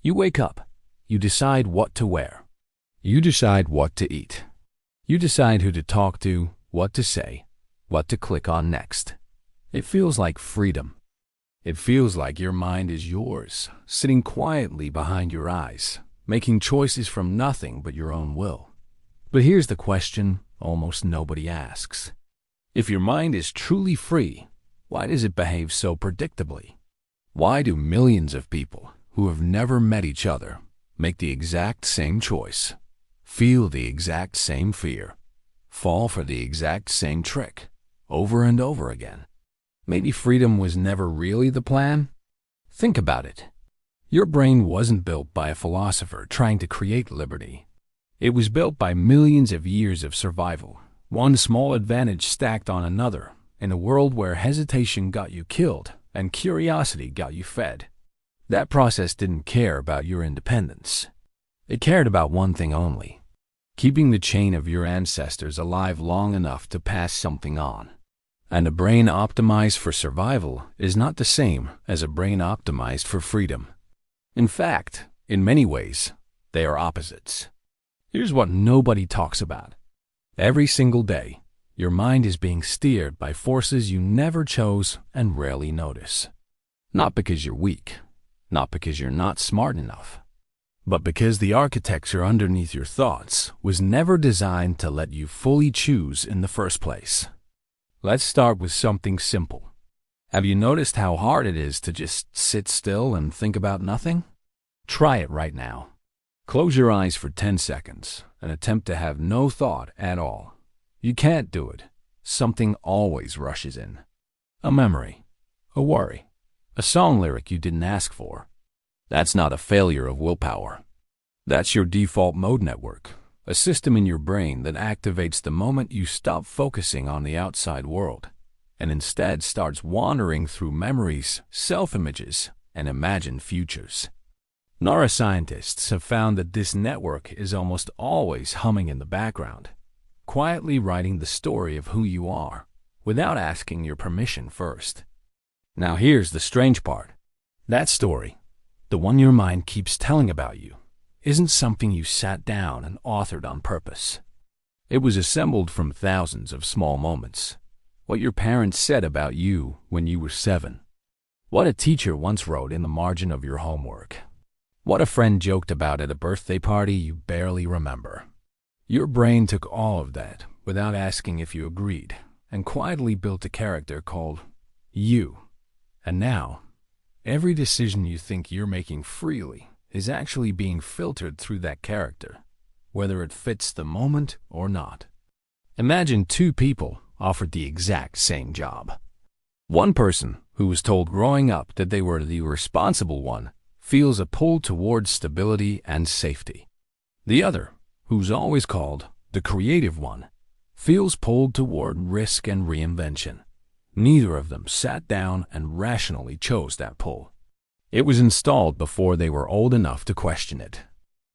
You wake up. You decide what to wear. You decide what to eat. You decide who to talk to, what to say, what to click on next. It feels like freedom. It feels like your mind is yours, sitting quietly behind your eyes, making choices from nothing but your own will. But here's the question almost nobody asks. If your mind is truly free, why does it behave so predictably? Why do millions of people who have never met each other make the exact same choice, feel the exact same fear, fall for the exact same trick, over and over again? Maybe freedom was never really the plan? Think about it. Your brain wasn't built by a philosopher trying to create liberty. It was built by millions of years of survival, one small advantage stacked on another, in a world where hesitation got you killed and curiosity got you fed. That process didn't care about your independence. It cared about one thing only: keeping the chain of your ancestors alive long enough to pass something on. And a brain optimized for survival is not the same as a brain optimized for freedom. In fact, in many ways, they are opposites. Here's what nobody talks about. Every single day, your mind is being steered by forces you never chose and rarely notice. Not because you're weak, not because you're not smart enough, but because the architecture underneath your thoughts was never designed to let you fully choose in the first place. Let's start with something simple. Have you noticed how hard it is to just sit still and think about nothing? Try it right now. Close your eyes for 10 seconds and attempt to have no thought at all. You can't do it. Something always rushes in. A memory, a worry, a song lyric you didn't ask for. That's not a failure of willpower. That's your default mode network, a system in your brain that activates the moment you stop focusing on the outside world and instead starts wandering through memories, self-images, and imagined futures. Neuroscientists have found that this network is almost always humming in the background, quietly writing the story of who you are without asking your permission first. Now here's the strange part. That story, the one your mind keeps telling about you, isn't something you sat down and authored on purpose. It was assembled from thousands of small moments. What your parents said about you when you were 7. What a teacher once wrote in the margin of your homework. What a friend joked about at a birthday party you barely remember. Your brain took all of that without asking if you agreed and quietly built a character called you. And now, every decision you think you're making freely is actually being filtered through that character, whether it fits the moment or not. Imagine 2 people offered the exact same job. One person, who was told growing up that they were the responsible one, feels a pull towards stability and safety. The other, who's always called the creative one, feels pulled toward risk and reinvention. Neither of them sat down and rationally chose that pull. It was installed before they were old enough to question it.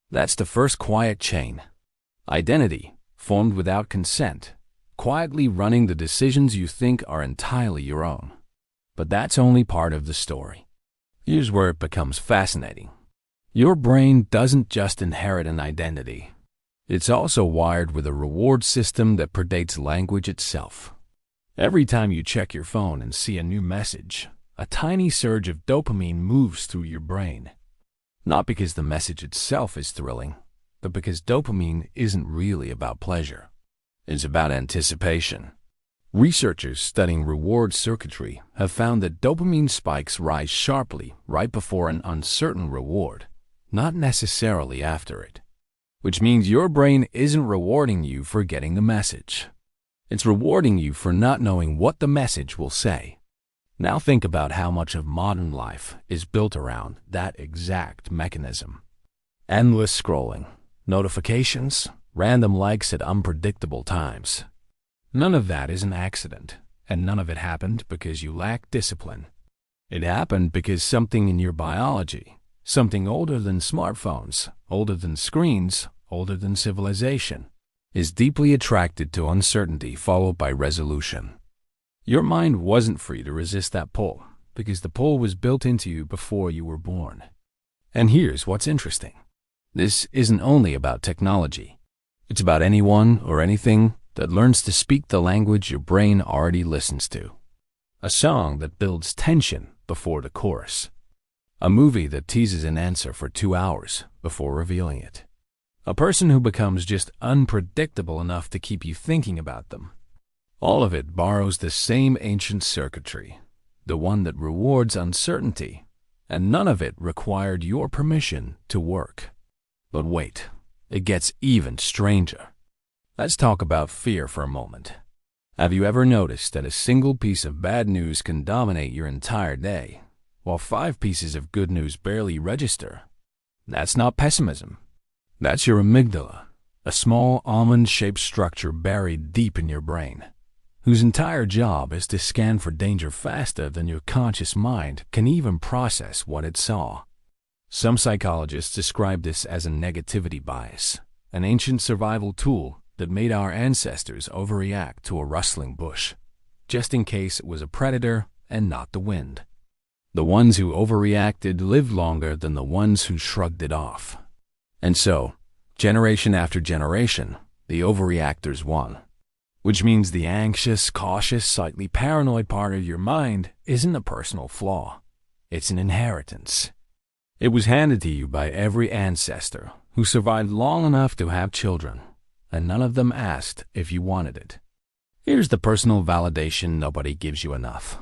That's the first quiet chain. Identity, formed without consent, quietly running the decisions you think are entirely your own. But that's only part of the story. Here's where it becomes fascinating. Your brain doesn't just inherit an identity. It's also wired with a reward system that predates language itself. Every time you check your phone and see a new message, a tiny surge of dopamine moves through your brain. Not because the message itself is thrilling, but because dopamine isn't really about pleasure. It's about anticipation. Researchers studying reward circuitry have found that dopamine spikes rise sharply right before an uncertain reward, not necessarily after it. Which means your brain isn't rewarding you for getting the message. It's rewarding you for not knowing what the message will say. Now think about how much of modern life is built around that exact mechanism. Endless scrolling, notifications, random likes at unpredictable times. None of that is an accident, and none of it happened because you lack discipline. It happened because something in your biology, something older than smartphones, older than screens, older than civilization, is deeply attracted to uncertainty followed by resolution. Your mind wasn't free to resist that pull because the pull was built into you before you were born. And here's what's interesting. This isn't only about technology. It's about anyone or anything that learns to speak the language your brain already listens to. A song that builds tension before the chorus. A movie that teases an answer for 2 hours before revealing it. A person who becomes just unpredictable enough to keep you thinking about them. All of it borrows the same ancient circuitry, the one that rewards uncertainty, and none of it required your permission to work. But wait, it gets even stranger. Let's talk about fear for a moment. Have you ever noticed that a single piece of bad news can dominate your entire day, while 5 pieces of good news barely register? That's not pessimism. That's your amygdala, a small almond-shaped structure buried deep in your brain, whose entire job is to scan for danger faster than your conscious mind can even process what it saw. Some psychologists describe this as a negativity bias, an ancient survival tool that made our ancestors overreact to a rustling bush, just in case it was a predator and not the wind. The ones who overreacted lived longer than the ones who shrugged it off. And so, generation after generation, the overreactors won. Which means the anxious, cautious, slightly paranoid part of your mind isn't a personal flaw. It's an inheritance. It was handed to you by every ancestor who survived long enough to have children, and none of them asked if you wanted it. Here's the personal validation nobody gives you enough.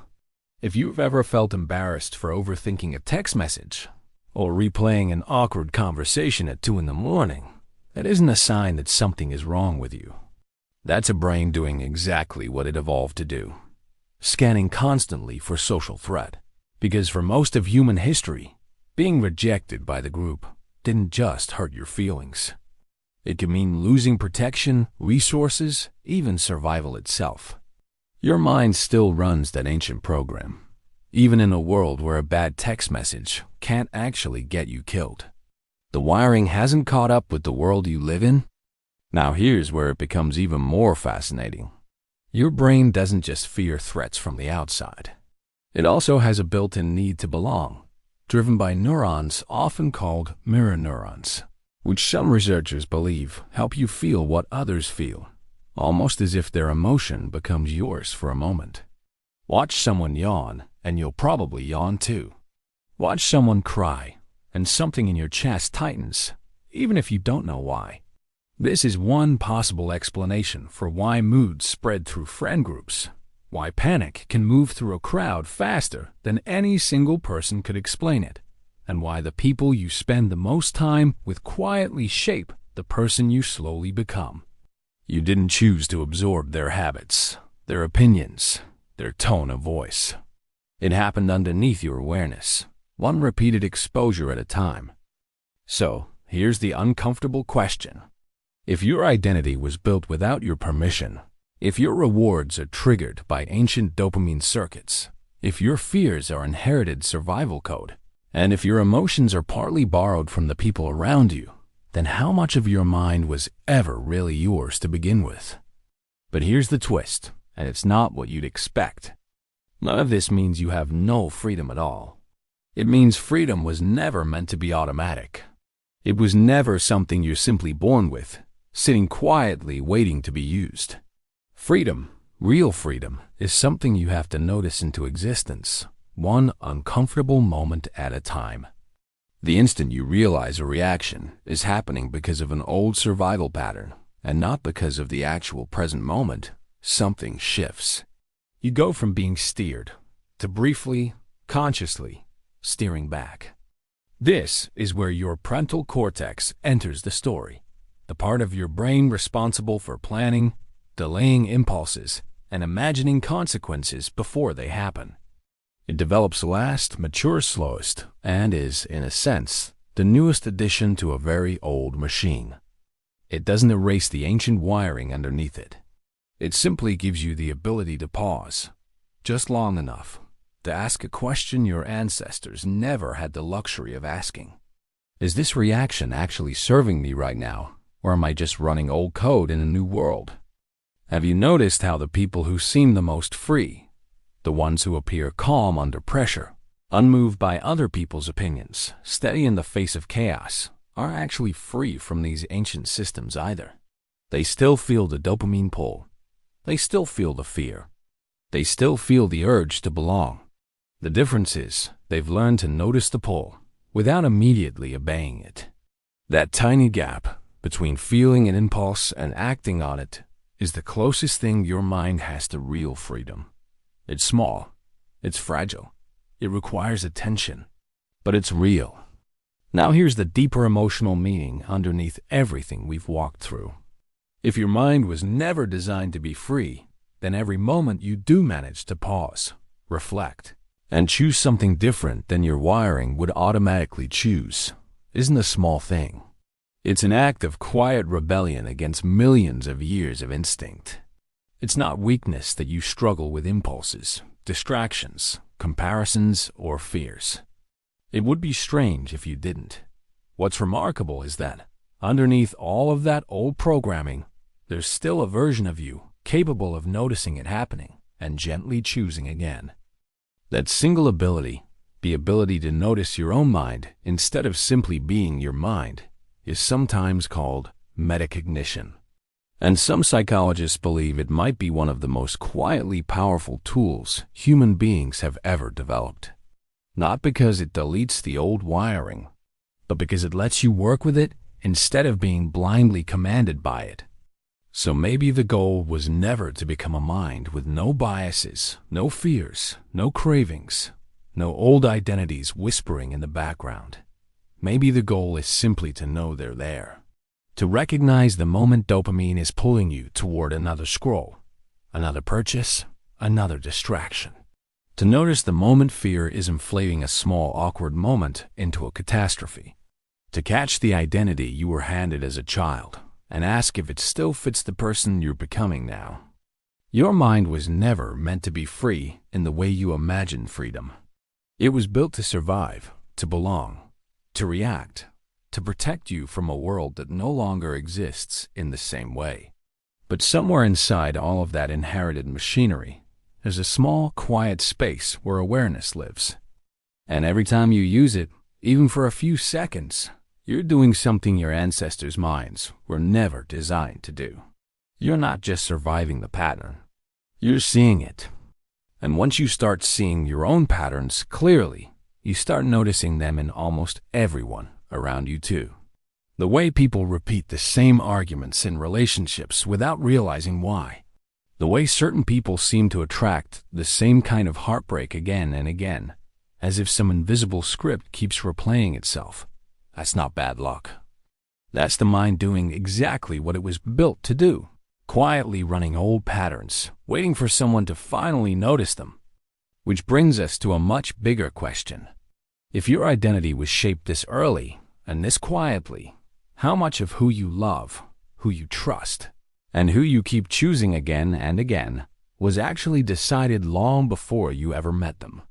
If you've ever felt embarrassed for overthinking a text message, or replaying an awkward conversation at 2 a.m, that isn't a sign that something is wrong with you. That's a brain doing exactly what it evolved to do, scanning constantly for social threat. Because for most of human history, being rejected by the group didn't just hurt your feelings. It could mean losing protection, resources, even survival itself. Your mind still runs that ancient program, even in a world where a bad text message can't actually get you killed. The wiring hasn't caught up with the world you live in. Now here's where it becomes even more fascinating. Your brain doesn't just fear threats from the outside. It also has a built-in need to belong, driven by neurons often called mirror neurons, which some researchers believe help you feel what others feel, almost as if their emotion becomes yours for a moment. Watch someone yawn, and you'll probably yawn too. Watch someone cry, and something in your chest tightens, even if you don't know why. This is one possible explanation for why moods spread through friend groups, why panic can move through a crowd faster than any single person could explain it, and why the people you spend the most time with quietly shape the person you slowly become. You didn't choose to absorb their habits, their opinions, their tone of voice. It happened underneath your awareness, one repeated exposure at a time. So, here's the uncomfortable question. If your identity was built without your permission, if your rewards are triggered by ancient dopamine circuits, if your fears are inherited survival code, and if your emotions are partly borrowed from the people around you, then how much of your mind was ever really yours to begin with? But here's the twist, and it's not what you'd expect. None of this means you have no freedom at all. It means freedom was never meant to be automatic. It was never something you're simply born with, sitting quietly waiting to be used. Freedom, real freedom, is something you have to notice into existence, one uncomfortable moment at a time. The instant you realize a reaction is happening because of an old survival pattern, and not because of the actual present moment, something shifts. You go from being steered to briefly, consciously, steering back. This is where your frontal cortex enters the story, the part of your brain responsible for planning, delaying impulses, and imagining consequences before they happen. It develops last, matures slowest, and is, in a sense, the newest addition to a very old machine. It doesn't erase the ancient wiring underneath it. It simply gives you the ability to pause, just long enough, to ask a question your ancestors never had the luxury of asking. Is this reaction actually serving me right now, or am I just running old code in a new world? Have you noticed how the people who seem the most free, the ones who appear calm under pressure, unmoved by other people's opinions, steady in the face of chaos, aren't actually free from these ancient systems either. They still feel the dopamine pull. They still feel the fear. They still feel the urge to belong. The difference is they've learned to notice the pull without immediately obeying it. That tiny gap between feeling an impulse and acting on it is the closest thing your mind has to real freedom. It's small. It's fragile. It requires attention. But it's real. Now here's the deeper emotional meaning underneath everything we've walked through. If your mind was never designed to be free, then every moment you do manage to pause, reflect, and choose something different than your wiring would automatically choose isn't a small thing. It's an act of quiet rebellion against millions of years of instinct. It's not weakness that you struggle with impulses, distractions, comparisons, or fears. It would be strange if you didn't. What's remarkable is that, underneath all of that old programming, there's still a version of you capable of noticing it happening and gently choosing again. That single ability, the ability to notice your own mind instead of simply being your mind, is sometimes called metacognition. And some psychologists believe it might be one of the most quietly powerful tools human beings have ever developed. Not because it deletes the old wiring, but because it lets you work with it instead of being blindly commanded by it. So maybe the goal was never to become a mind with no biases, no fears, no cravings, no old identities whispering in the background. Maybe the goal is simply to know they're there. To recognize the moment dopamine is pulling you toward another scroll, another purchase, another distraction. To notice the moment fear is inflating a small awkward moment into a catastrophe. To catch the identity you were handed as a child and ask if it still fits the person you're becoming now. Your mind was never meant to be free in the way you imagine freedom. It was built to survive, to belong, to react, to protect you from a world that no longer exists in the same way. But somewhere inside all of that inherited machinery, there's a small, quiet space where awareness lives. And every time you use it, even for a few seconds, you're doing something your ancestors' minds were never designed to do. You're not just surviving the pattern. You're seeing it. And once you start seeing your own patterns clearly, you start noticing them in almost everyone around you too. The way people repeat the same arguments in relationships without realizing why. The way certain people seem to attract the same kind of heartbreak again and again, as if some invisible script keeps replaying itself. That's not bad luck. That's the mind doing exactly what it was built to do, quietly running old patterns, waiting for someone to finally notice them. Which brings us to a much bigger question. If your identity was shaped this early and this quietly, how much of who you love, who you trust, and who you keep choosing again and again was actually decided long before you ever met them?